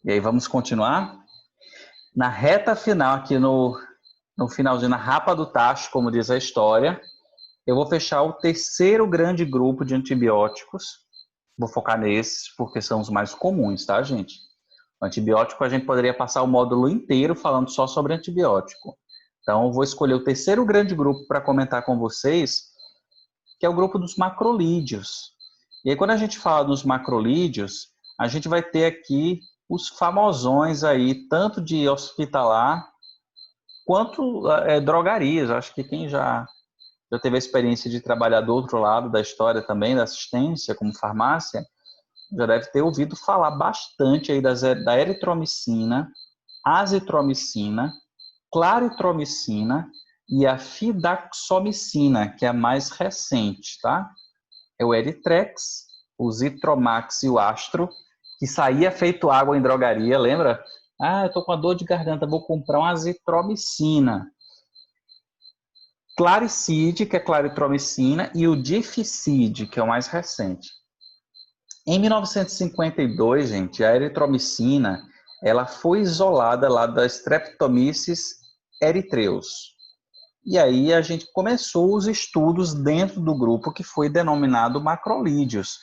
E aí, vamos continuar? Na reta final, aqui no finalzinho, na rapa do tacho, como diz a história, eu vou fechar o terceiro grande grupo de antibióticos. Vou focar nesses, porque são os mais comuns, tá, gente? O antibiótico, a gente poderia passar o módulo inteiro falando só sobre antibiótico. Então, eu vou escolher o terceiro grande grupo para comentar com vocês, que é o grupo dos macrolídeos. E aí, quando a gente fala dos macrolídeos, a gente vai ter aqui os famosões aí, tanto de hospitalar quanto drogarias. Acho que quem já teve a experiência de trabalhar do outro lado da história também, da assistência, como farmácia, já deve ter ouvido falar bastante aí da eritromicina, azitromicina, claritromicina e a fidaxomicina, que é a mais recente, tá? É o Eritrex, o Zitromax e o Astro, que saía feito água em drogaria, lembra? Ah, eu tô com a dor de garganta, vou comprar uma azitromicina. Claricid, que é claritromicina, e o Dificid, que é o mais recente. Em 1952, gente, a eritromicina, ela foi isolada lá da Streptomyces erythreus. E aí a gente começou os estudos dentro do grupo que foi denominado macrolídeos.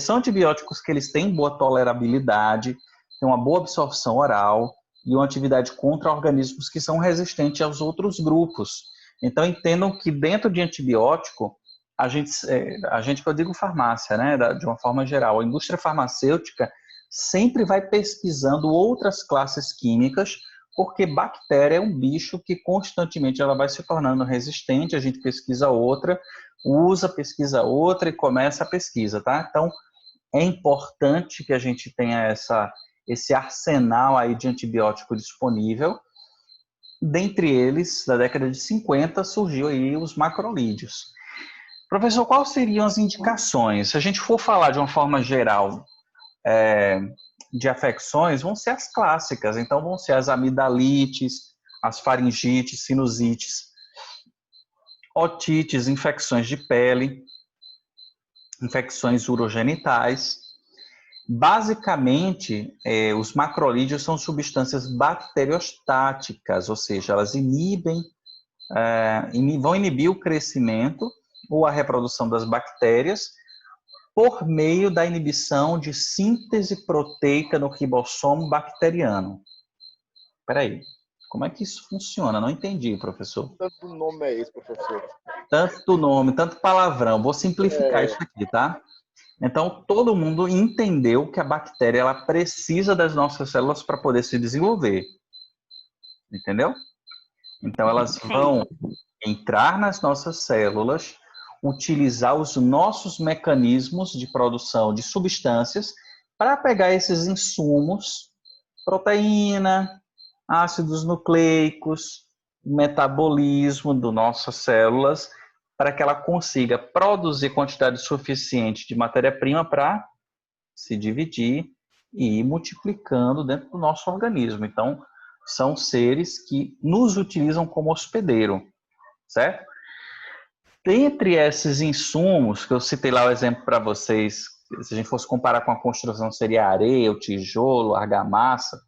São antibióticos que eles têm boa tolerabilidade, têm uma boa absorção oral e uma atividade contra organismos que são resistentes aos outros grupos. Então entendam que dentro de antibiótico, a gente que eu digo farmácia, né, de uma forma geral, a indústria farmacêutica sempre vai pesquisando outras classes químicas, porque bactéria é um bicho que constantemente ela vai se tornando resistente, a gente pesquisa outra, usa, pesquisa outra e começa a pesquisa, tá? Então, é importante que a gente tenha esse arsenal aí de antibiótico disponível. Dentre eles, da década de 50, surgiu aí os macrolídeos. Professor, quais seriam as indicações? Se a gente for falar de uma forma geral, de afecções, vão ser as clássicas. Então, vão ser as amidalites, as faringites, sinusites, otites, infecções de pele, infecções urogenitais. Basicamente, os macrolídeos são substâncias bacteriostáticas, ou seja, elas vão inibir o crescimento ou a reprodução das bactérias por meio da inibição de síntese proteica no ribossomo bacteriano. Espera aí, como é que isso funciona? Não entendi, professor. Tanto nome é esse, professor? Tanto nome, tanto palavrão. Vou simplificar isso aqui, tá? Então, todo mundo entendeu que a bactéria ela precisa das nossas células para poder se desenvolver. Entendeu? Então, elas vão entrar nas nossas células, utilizar os nossos mecanismos de produção de substâncias para pegar esses insumos, proteína, ácidos nucleicos, metabolismo das nossas células, para que ela consiga produzir quantidade suficiente de matéria-prima para se dividir e ir multiplicando dentro do nosso organismo. Então, são seres que nos utilizam como hospedeiro, certo? Dentre esses insumos, que eu citei lá o exemplo para vocês, se a gente fosse comparar com a construção, seria a areia, o tijolo, a argamassa.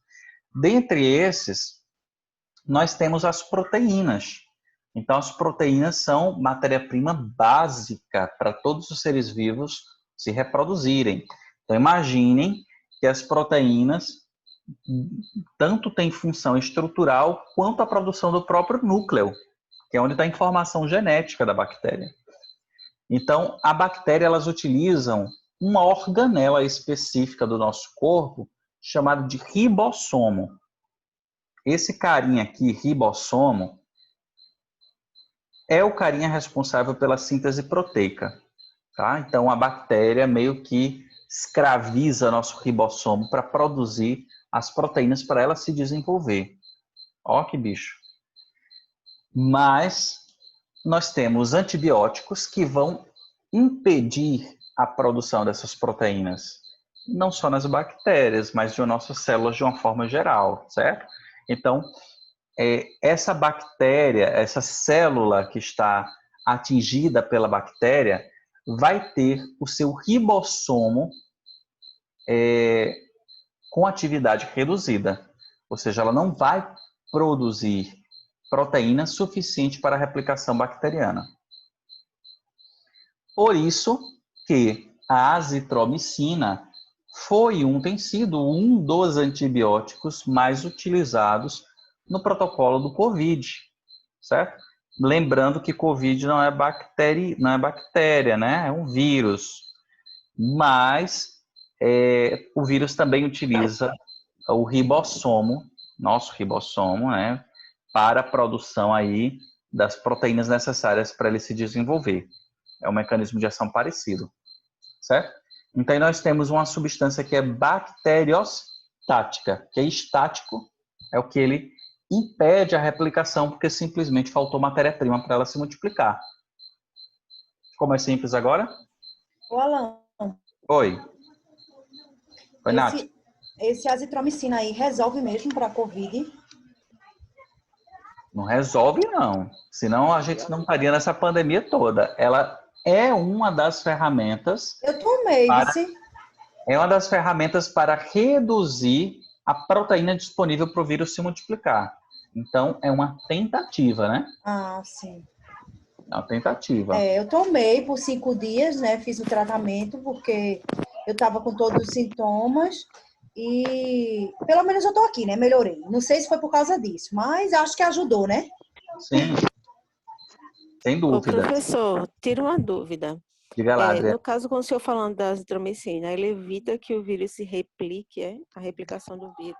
Dentre esses, nós temos as proteínas. Então, as proteínas são matéria-prima básica para todos os seres vivos se reproduzirem. Então, imaginem que as proteínas tanto têm função estrutural quanto a produção do próprio núcleo, que é onde está a informação genética da bactéria. Então, a bactéria, elas utilizam uma organela específica do nosso corpo, chamada de ribossomo. Esse carinha aqui, ribossomo, é o carinha responsável pela síntese proteica. Tá? Então, a bactéria meio que escraviza nosso ribossomo para produzir as proteínas para ela se desenvolver. Ó que bicho. Mas nós temos antibióticos que vão impedir a produção dessas proteínas, não só nas bactérias, mas de nossas células de uma forma geral, certo? Então, essa bactéria, essa célula que está atingida pela bactéria, vai ter o seu ribossomo com atividade reduzida. Ou seja, ela não vai produzir proteína suficiente para a replicação bacteriana. Por isso que a azitromicina tem sido um dos antibióticos mais utilizados no protocolo do COVID, certo? Lembrando que COVID não é bactéria, né? É um vírus. Mas o vírus também utiliza o ribossomo, nosso ribossomo, né? Para a produção aí das proteínas necessárias para ele se desenvolver. É um mecanismo de ação parecido, certo? Então, nós temos uma substância que é bacteriostática, que é estático, é o que ele impede a replicação, porque simplesmente faltou matéria-prima para ela se multiplicar. Ficou mais simples agora? Ô, Alan, Oi. Oi, Nath. Esse azitromicina aí resolve mesmo para a Covid? Não resolve, não. Senão a gente não estaria nessa pandemia toda. Ela é uma das ferramentas. Eu tomei, vice. É uma das ferramentas para reduzir a proteína disponível para o vírus se multiplicar. Então, é uma tentativa, né? Ah, sim. É uma tentativa. Eu tomei por 5 dias, né? Fiz o tratamento porque eu estava com todos os sintomas e pelo menos eu tô aqui, né? Melhorei. Não sei se foi por causa disso, mas acho que ajudou, né? Sim, sem Ô, dúvida. professor, tira uma dúvida. Diga lá, Adriana. No caso, quando o senhor falando da azitromicina, ele evita que o vírus se replique, a replicação do vírus.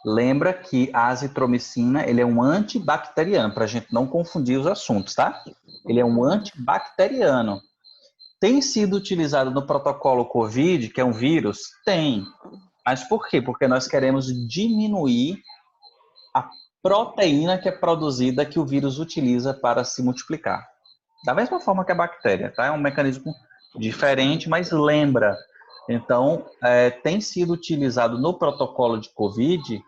Lembra que a azitromicina ele é um antibacteriano, para a gente não confundir os assuntos, tá? Ele é um antibacteriano. Tem sido utilizado no protocolo COVID, que é um vírus? Tem. Mas por quê? Porque nós queremos diminuir a proteína que é produzida que o vírus utiliza para se multiplicar. Da mesma forma que a bactéria, tá? É um mecanismo diferente, mas lembra. Então, tem sido utilizado no protocolo de COVID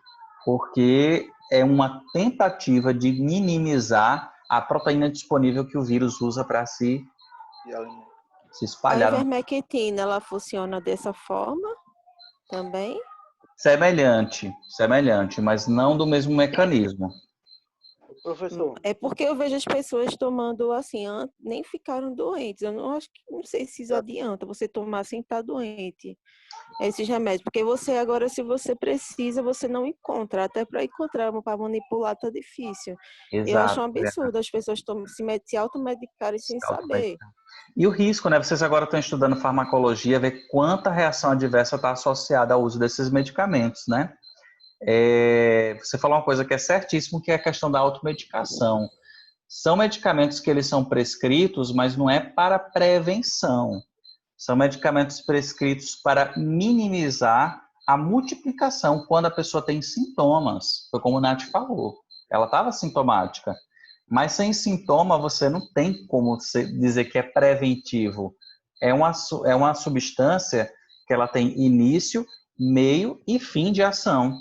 porque é uma tentativa de minimizar a proteína disponível que o vírus usa para se espalhar. A ivermectina, ela funciona dessa forma também? Semelhante, mas não do mesmo mecanismo. Professor. É porque eu vejo as pessoas tomando assim, nem ficaram doentes. Eu não sei se isso adianta você tomar sem estar doente. Esses remédios, porque você agora, se você precisa, você não encontra. Até para encontrar, para manipular, tá difícil. Exato, eu acho um absurdo as pessoas se automedicarem sem saber. E o risco, né? Vocês agora estão estudando farmacologia, ver quanta reação adversa está associada ao uso desses medicamentos, né? Você falou uma coisa que é certíssimo, que é a questão da automedicação. São medicamentos que eles são prescritos, mas não é para prevenção. São medicamentos prescritos para minimizar a multiplicação quando a pessoa tem sintomas. Foi como o Nath falou. Ela estava sintomática. Mas sem sintoma, você não tem como dizer que é preventivo. É uma substância que ela tem início, meio e fim de ação.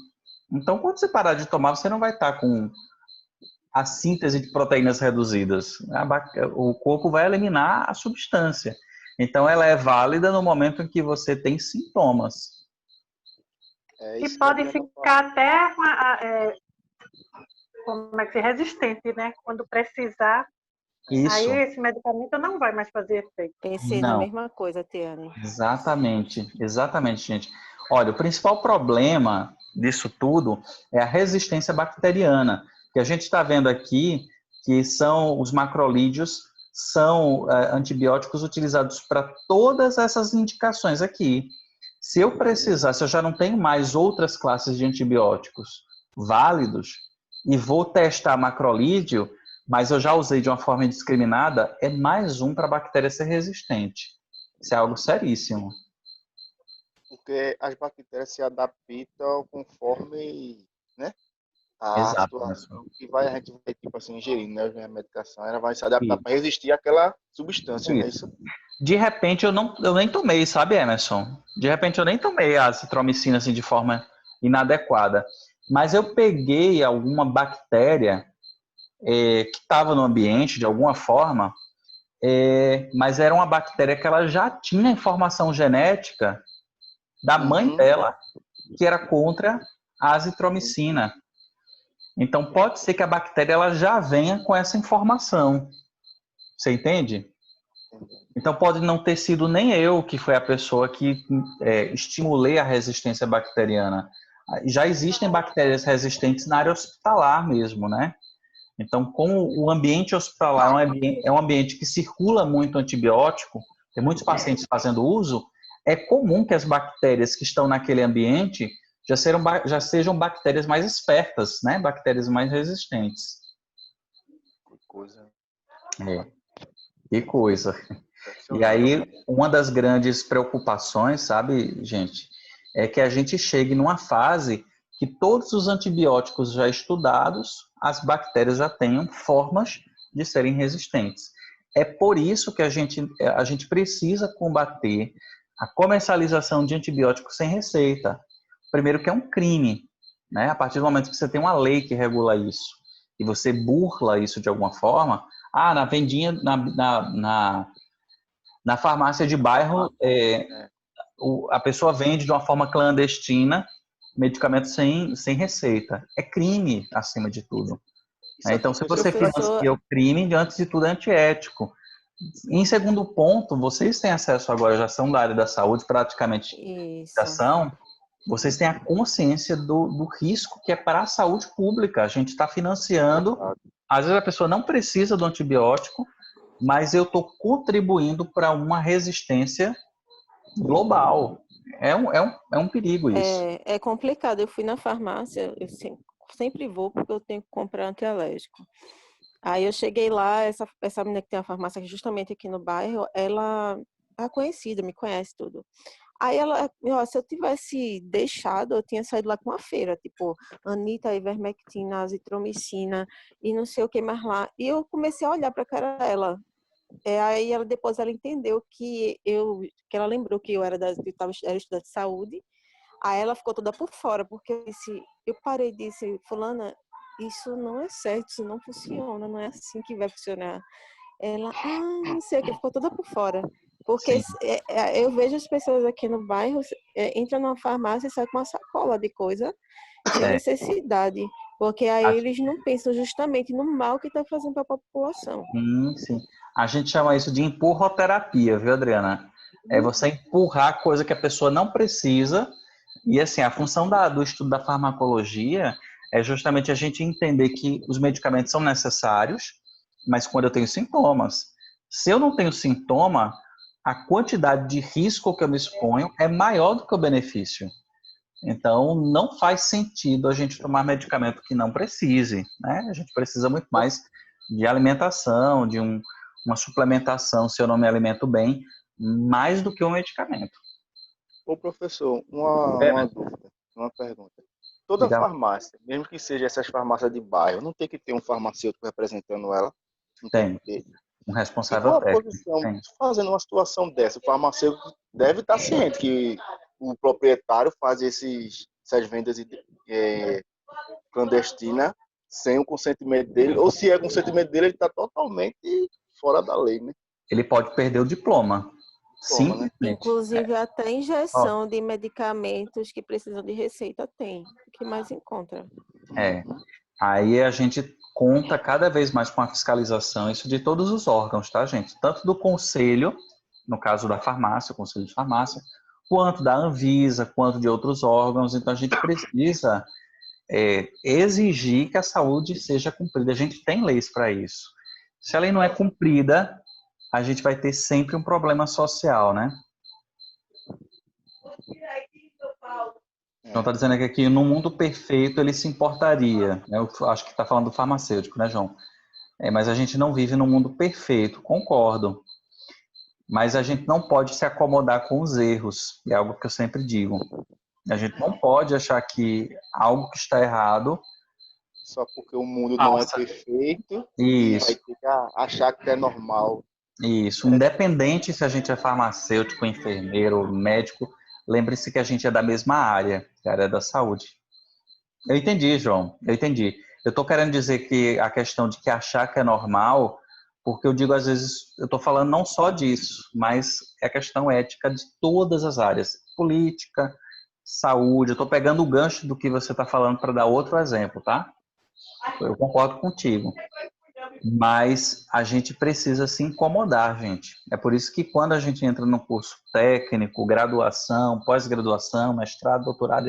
Então, quando você parar de tomar, você não vai estar com a síntese de proteínas reduzidas. O corpo vai eliminar a substância. Então, ela é válida no momento em que você tem sintomas. E pode ficar até resistente, né? Quando precisar. Isso. Aí esse medicamento não vai mais fazer efeito. Pensei na mesma coisa, Tiane. Exatamente, gente. Olha, o principal problema disso tudo é a resistência bacteriana, que a gente está vendo aqui que são os macrolídeos, são antibióticos utilizados para todas essas indicações aqui. Se eu já não tenho mais outras classes de antibióticos válidos e vou testar macrolídeo, mas eu já usei de uma forma indiscriminada, é mais um para a bactéria ser resistente. Isso é algo seríssimo. Porque as bactérias se adaptam conforme, né? Exato, situação que a gente vai, tipo assim, ingerindo, né? A medicação, ela vai se adaptar para resistir àquela substância, não é isso? De repente, eu nem tomei, sabe, Emerson? De repente, eu nem tomei a azitromicina assim, de forma inadequada. Mas eu peguei alguma bactéria que estava no ambiente, de alguma forma, mas era uma bactéria que ela já tinha informação genética da mãe dela. que era contra a azitromicina. Então, pode ser que a bactéria ela já venha com essa informação. Você entende? Então, pode não ter sido nem eu que foi a pessoa que estimulei a resistência bacteriana. Já existem bactérias resistentes na área hospitalar mesmo, né? Então, como o ambiente hospitalar é um ambiente que circula muito antibiótico, tem muitos pacientes fazendo uso, é comum que as bactérias que estão naquele ambiente já sejam bactérias mais espertas, né? Bactérias mais resistentes. Que coisa. Que coisa. E aí, uma das grandes preocupações, sabe, gente, é que a gente chegue numa fase que todos os antibióticos já estudados, as bactérias já tenham formas de serem resistentes. É por isso que a gente precisa combater a comercialização de antibióticos sem receita. Primeiro que é um crime, né? A partir do momento que você tem uma lei que regula isso e você burla isso de alguma forma, na vendinha, na farmácia de bairro, a pessoa vende de uma forma clandestina medicamento sem receita. É crime, acima de tudo. Então, se você financia o crime, antes de tudo, é antiético. Em segundo ponto, vocês têm acesso agora, já são da área da saúde, praticamente ação, vocês têm a consciência do risco que é para a saúde pública. A gente está financiando, às vezes a pessoa não precisa do antibiótico, mas eu estou contribuindo para uma resistência global. É um perigo isso. É complicado. Eu fui na farmácia, eu sempre vou porque eu tenho que comprar antialérgico. Aí eu cheguei lá, essa menina que tem a farmácia justamente aqui no bairro, ela é conhecida, me conhece tudo. Aí ela, se eu tivesse deixado, eu tinha saído lá com uma feira, tipo, Anita, ivermectina, azitromicina e não sei o que mais lá. E eu comecei a olhar para a cara dela. Aí depois ela entendeu que ela lembrou que eu era estudante de saúde. Aí ela ficou toda por fora, porque eu parei e disse, fulana, isso não é certo, isso não funciona, não é assim que vai funcionar. Ela, não sei o que, ficou toda por fora. Porque eu vejo as pessoas aqui no bairro, entram numa farmácia e saem com uma sacola de coisa sem necessidade. Porque aí eles não pensam justamente no mal que está fazendo para a população. Sim. A gente chama isso de empurroterapia, viu, Adriana? É você empurrar coisa que a pessoa não precisa. E assim, a função do estudo da farmacologia é justamente a gente entender que os medicamentos são necessários, mas quando eu tenho sintomas. Se eu não tenho sintoma, a quantidade de risco que eu me exponho é maior do que o benefício. Então, não faz sentido a gente tomar medicamento que não precise, né? A gente precisa muito mais de alimentação, de uma suplementação, se eu não me alimento bem, mais do que um medicamento. Ô, professor, uma dúvida, uma pergunta. Toda farmácia, mesmo que seja essas farmácias de bairro, não tem que ter um farmacêutico representando ela? Tem. Um responsável técnico. Fazendo uma situação dessa, o farmacêutico deve estar ciente que o proprietário faz essas vendas clandestinas sem o consentimento dele, ou se é consentimento dele, ele está totalmente fora da lei, né? Ele pode perder o diploma. Sim, né? Inclusive até injeção de medicamentos que precisam de receita tem. O que mais encontra? Aí a gente conta cada vez mais com a fiscalização, isso de todos os órgãos, tá, gente? Tanto do conselho, no caso da farmácia, o conselho de farmácia, quanto da Anvisa, quanto de outros órgãos. Então a gente precisa exigir que a saúde seja cumprida. A gente tem leis para isso. Se a lei não é cumprida, a gente vai ter sempre um problema social, né? Então, está dizendo aqui que no mundo perfeito ele se importaria. Eu acho que está falando do farmacêutico, né, João? Mas a gente não vive num mundo perfeito, concordo. Mas a gente não pode se acomodar com os erros. É algo que eu sempre digo. A gente não pode achar que algo que está errado... Só porque o mundo não é perfeito, isso. Vai ter que achar que é normal. Isso. Independente se a gente é farmacêutico, enfermeiro, médico... Lembre-se que a gente é da mesma área, que é a área da saúde. Eu entendi, João, eu entendi. Eu estou querendo dizer que a questão de que achar que é normal, porque eu digo às vezes, eu estou falando não só disso, mas é a questão ética de todas as áreas. Política, saúde. Eu estou pegando o gancho do que você está falando para dar outro exemplo, tá? Eu concordo contigo. Mas a gente precisa se incomodar, gente. É por isso que quando a gente entra no curso técnico, graduação, pós-graduação, mestrado, doutorado,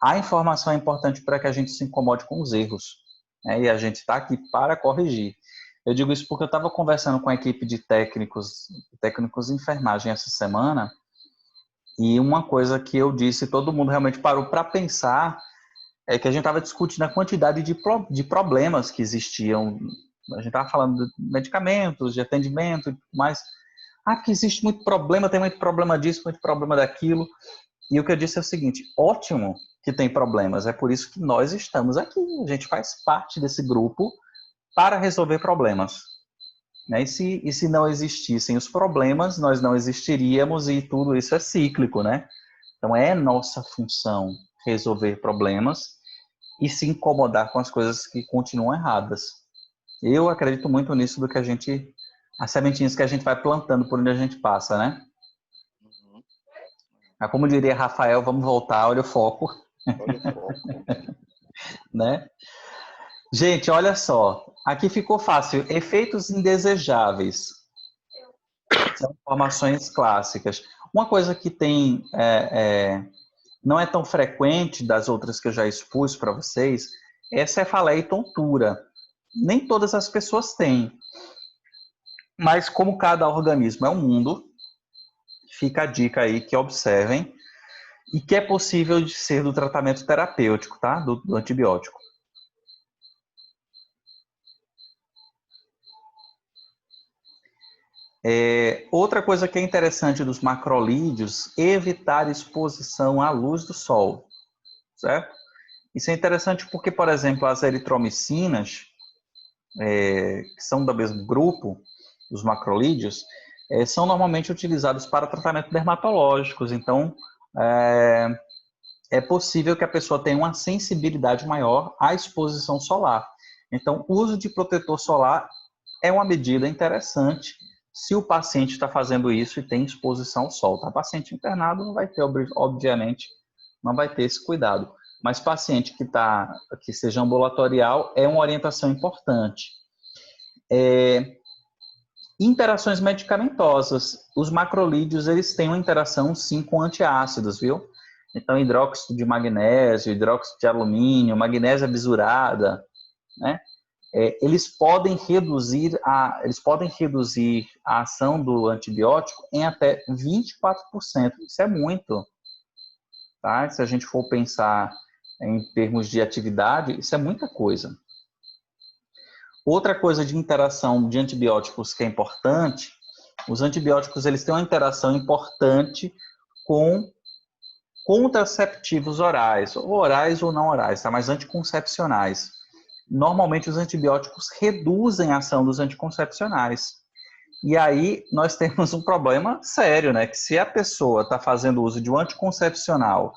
a informação é importante para que a gente se incomode com os erros, né? E a gente está aqui para corrigir. Eu digo isso porque eu estava conversando com a equipe de técnicos de enfermagem essa semana, e uma coisa que eu disse, todo mundo realmente parou para pensar, é que a gente estava discutindo a quantidade de problemas que existiam. A gente estava falando de medicamentos, de atendimento, mas que existe muito problema, tem muito problema disso, muito problema daquilo. E o que eu disse é o seguinte: ótimo que tem problemas, é por isso que nós estamos aqui. A gente faz parte desse grupo para resolver problemas, né? E se não existissem os problemas, nós não existiríamos, e tudo isso é cíclico, né? Então é nossa função resolver problemas e se incomodar com as coisas que continuam erradas. Eu acredito muito nisso, as sementinhas que a gente vai plantando por onde a gente passa, né? Como diria Rafael, vamos voltar, olha o foco. Olha o foco. Né? Gente, olha só. Aqui ficou fácil. Efeitos indesejáveis. São informações clássicas. Uma coisa que tem... não é tão frequente das outras que eu já expus para vocês, é cefaleia e tontura. Nem todas as pessoas têm. Mas como cada organismo é um mundo, fica a dica aí que observem, e que é possível de ser do tratamento terapêutico, tá? Do antibiótico. Outra coisa que é interessante dos macrolídeos, evitar exposição à luz do sol, certo? Isso é interessante porque, por exemplo, as eritromicinas, que são do mesmo grupo, dos macrolídeos, são normalmente utilizados para tratamento dermatológicos. Então, é possível que a pessoa tenha uma sensibilidade maior à exposição solar. Então, o uso de protetor solar é uma medida interessante se o paciente está fazendo isso e tem exposição ao sol. Tá? Paciente internado não vai ter, obviamente, não vai ter esse cuidado. Mas paciente que seja ambulatorial é uma orientação importante. Interações medicamentosas. Os macrolídeos, eles têm uma interação, sim, com antiácidos, viu? Então, hidróxido de magnésio, hidróxido de alumínio, magnésia bisurada, né? Eles podem reduzir a ação do antibiótico em até 24%. Isso é muito, tá? Se a gente for pensar em termos de atividade, isso é muita coisa. Outra coisa de interação de antibióticos que é importante, os antibióticos eles têm uma interação importante com contraceptivos orais ou não orais, tá? Mas anticoncepcionais. Normalmente os antibióticos reduzem a ação dos anticoncepcionais. E aí nós temos um problema sério, né? Que se a pessoa está fazendo uso de um anticoncepcional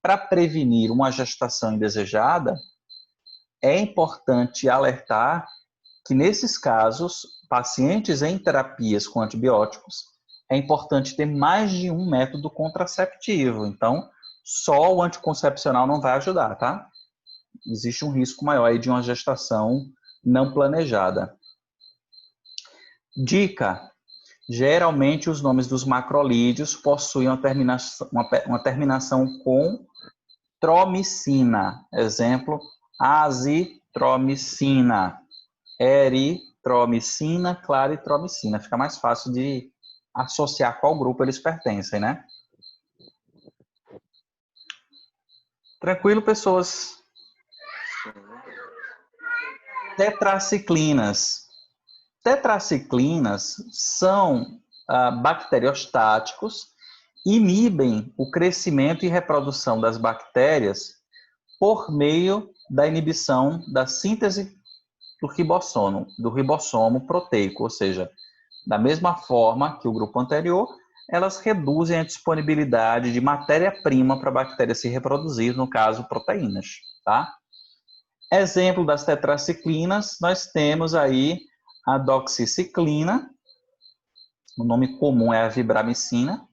para prevenir uma gestação indesejada, é importante alertar que nesses casos, pacientes em terapias com antibióticos, é importante ter mais de um método contraceptivo. Então, só o anticoncepcional não vai ajudar, tá? Existe um risco maior aí de uma gestação não planejada. Dica: geralmente os nomes dos macrolídeos possuem uma terminação com tromicina. Exemplo, azitromicina, eritromicina, claritromicina. Fica mais fácil de associar qual grupo eles pertencem, né? Tranquilo, pessoas? Tetraciclinas. Tetraciclinas são bacteriostáticos, inibem o crescimento e reprodução das bactérias por meio da inibição da síntese do ribossomo proteico, ou seja, da mesma forma que o grupo anterior, elas reduzem a disponibilidade de matéria-prima para a bactéria se reproduzir, no caso, proteínas, tá? Exemplo das tetraciclinas, nós temos aí a doxiciclina, o nome comum é a vibramicina,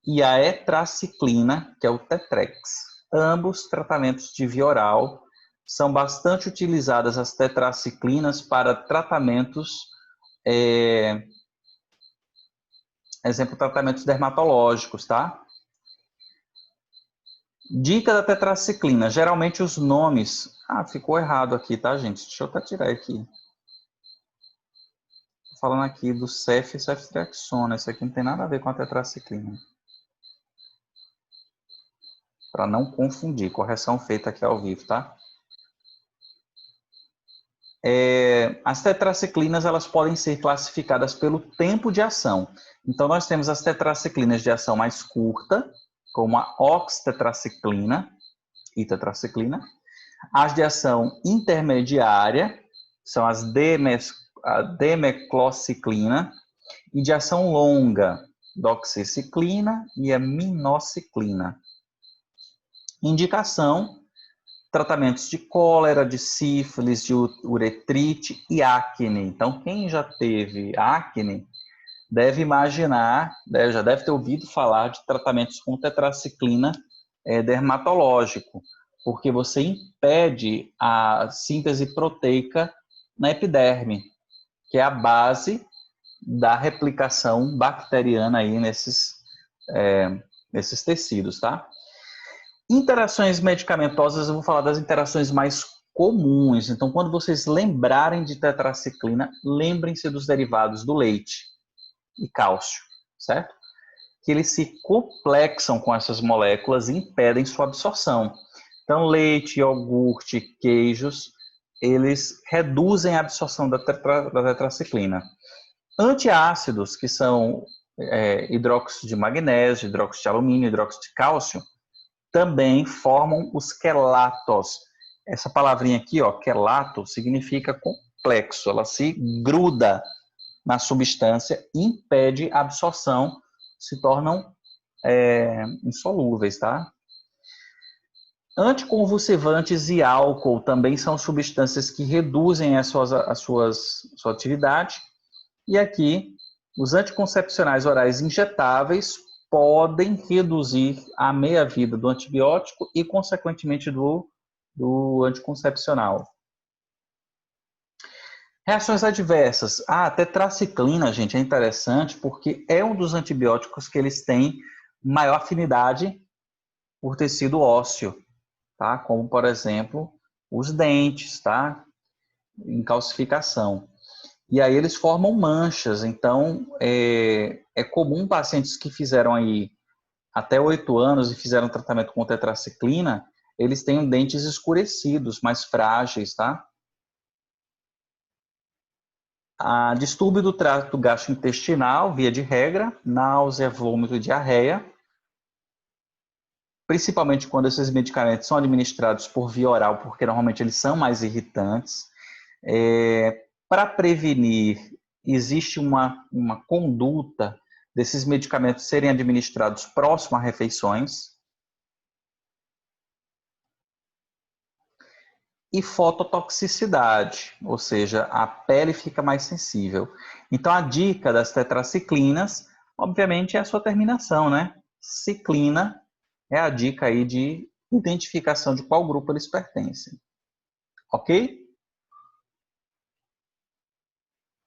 e a etraciclina, que é o Tetrex. Ambos tratamentos de via oral. São bastante utilizadas as tetraciclinas para tratamentos, exemplo, tratamentos dermatológicos, tá? Dica da tetraciclina. Geralmente os nomes... ficou errado aqui, tá, gente? Deixa eu até tirar aqui. Tô falando aqui do Cef e ceftriaxona. Isso aqui não tem nada a ver com a tetraciclina. Para não confundir. Correção feita aqui ao vivo, tá? As tetraciclinas, elas podem ser classificadas pelo tempo de ação. Então, nós temos as tetraciclinas de ação mais curta, como a oxtetraciclina e tetraciclina. As de ação intermediária, são as demeclociclina. E de ação longa, doxiciclina e a minociclina. Indicação: tratamentos de cólera, de sífilis, de uretrite e acne. Então, quem já teve acne deve imaginar, já deve ter ouvido falar de tratamentos com tetraciclina dermatológico, porque você impede a síntese proteica na epiderme, que é a base da replicação bacteriana aí nesses tecidos, tá? Interações medicamentosas, eu vou falar das interações mais comuns. Então, quando vocês lembrarem de tetraciclina, lembrem-se dos derivados do leite e cálcio, certo? Que eles se complexam com essas moléculas e impedem sua absorção. Então, leite, iogurte, queijos, eles reduzem a absorção da tetraciclina. Antiácidos, que são hidróxido de magnésio, hidróxido de alumínio, hidróxido de cálcio, também formam os quelatos. Essa palavrinha aqui, ó, quelato, significa complexo. Ela se gruda na substância, impede a absorção, se tornam insolúveis, tá? Anticonvulsivantes e álcool também são substâncias que reduzem a sua atividade. E aqui, os anticoncepcionais orais injetáveis podem reduzir a meia-vida do antibiótico e, consequentemente, do anticoncepcional. Reações adversas. A tetraciclina, gente, é interessante porque é um dos antibióticos que eles têm maior afinidade por tecido ósseo, tá? Como, por exemplo, os dentes, tá? Em calcificação. E aí eles formam manchas. Então, é comum pacientes que fizeram aí até 8 anos e fizeram tratamento com tetraciclina, eles têm dentes escurecidos, mais frágeis, tá? Distúrbio do trato gastrointestinal, via de regra, náusea, vômito e diarreia, principalmente quando esses medicamentos são administrados por via oral, porque normalmente eles são mais irritantes. Para prevenir, existe uma conduta desses medicamentos serem administrados próximo a refeições. E fototoxicidade, ou seja, a pele fica mais sensível. Então, a dica das tetraciclinas, obviamente, é a sua terminação, né? Ciclina é a dica aí de identificação de qual grupo eles pertencem. Ok?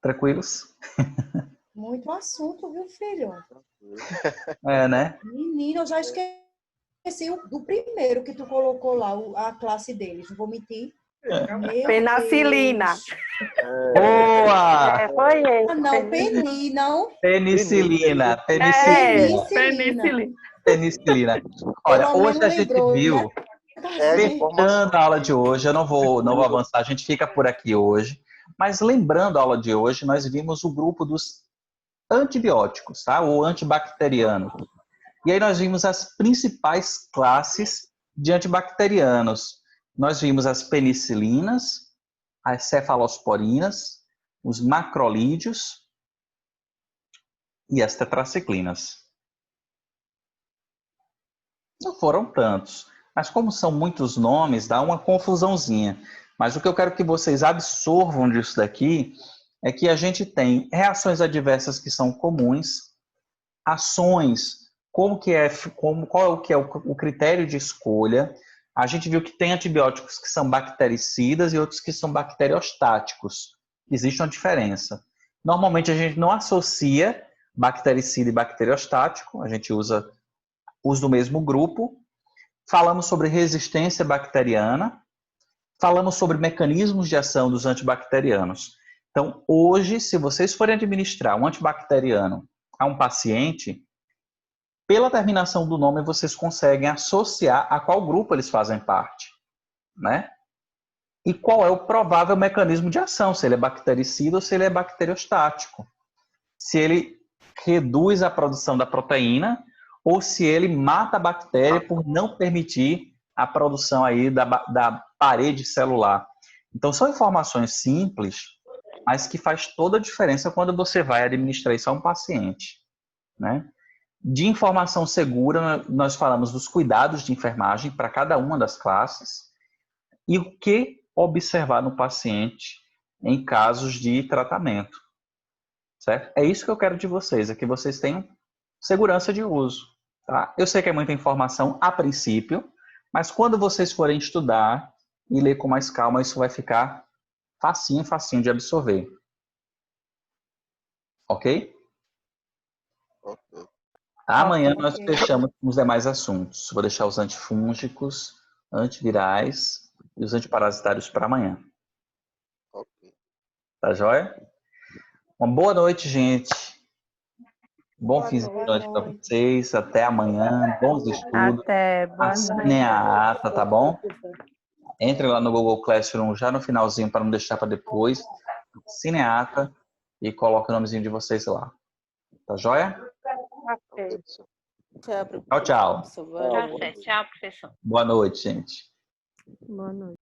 Tranquilos? Muito assunto, viu, filho? Né? Menino, eu já esqueci do primeiro que tu colocou lá, a classe deles, não vou mentir. Penicilina. Boa! Foi esse. Não, não. Penicilina. Penicilina. Olha, hoje a gente viu, fechando a aula de hoje, eu não vou avançar, a gente fica por aqui hoje, mas lembrando a aula de hoje, nós vimos o grupo dos antibióticos, tá? Ou antibacterianos. E aí nós vimos as principais classes de antibacterianos. Nós vimos as penicilinas, as cefalosporinas, os macrolídeos e as tetraciclinas. Não foram tantos, mas como são muitos nomes, dá uma confusãozinha. Mas o que eu quero que vocês absorvam disso daqui é que a gente tem reações adversas que são comuns, ações qual é o critério de escolha. A gente viu que tem antibióticos que são bactericidas e outros que são bacteriostáticos. Existe uma diferença. Normalmente a gente não associa bactericida e bacteriostático, a gente usa os do mesmo grupo. Falamos sobre resistência bacteriana, falamos sobre mecanismos de ação dos antibacterianos. Então, hoje, se vocês forem administrar um antibacteriano a um paciente, pela terminação do nome, vocês conseguem associar a qual grupo eles fazem parte, né? E qual é o provável mecanismo de ação, se ele é bactericida ou se ele é bacteriostático. Se ele reduz a produção da proteína ou se ele mata a bactéria por não permitir a produção aí da parede celular. Então, são informações simples, mas que faz toda a diferença quando você vai administrar isso a um paciente, né? De informação segura, nós falamos dos cuidados de enfermagem para cada uma das classes e o que observar no paciente em casos de tratamento, certo? É isso que eu quero de vocês, é que vocês tenham segurança de uso, tá? Eu sei que é muita informação a princípio, mas quando vocês forem estudar e ler com mais calma, isso vai ficar facinho de absorver. Ok? Ok. Amanhã nós fechamos os demais assuntos. Vou deixar os antifúngicos, antivirais e os antiparasitários para amanhã. Ok. Tá joia? Uma boa noite, gente. Bom fim de noite para vocês. Até amanhã. Bons estudos. Até, boa noite. Assinem a ata, tá bom? Entre lá no Google Classroom já no finalzinho para não deixar para depois. Assinem a ata e coloque o nomezinho de vocês lá. Tá joia? Ok. Tchau, Tchau, tchau. professor. Boa noite. Tchau, professor. Boa noite, gente. Boa noite.